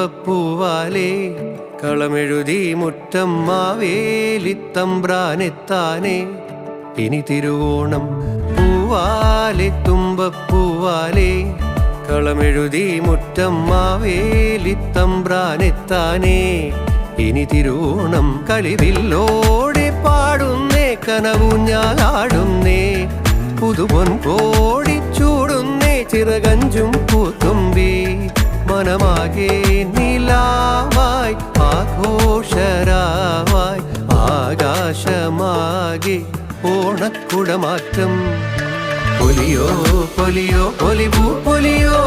തുമ്പപ്പൂവാലേ കളമെഴുതി മുറ്റം മാവേലിത്തമ്പ്രാനെത്താനേ ഇനി തിരുവോണം പൂവാലെ തുമ്പപ്പൂവാലേ കളമെഴുതി മുറ്റം മാവേലിത്തമ്പ്രാനെത്താനേ ഇനി തിരുവോണം കളിവില്ലോടെ പാടുന്നേ കനവൂഞ്ഞാലാടുന്നേ പുതുപൊൻ കോടിച്ചൂടുന്നേ ചിറകഞ്ചും പൂത്തുമ്പി മനമാകെ നിലാവായി ആഘോഷരാവായി ആകാശമാകെ ഓണക്കുടമാറ്റം പൊലിയോ പൊലിയോ പൊലിപൂ പൊലിയോ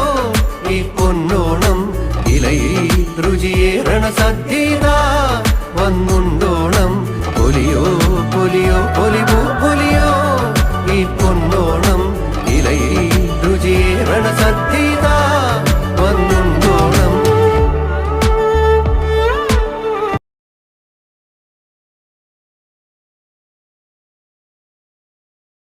ഈ പൊന്നോണം ഇലയിൽ രുചിയേറണ സദ്യതാ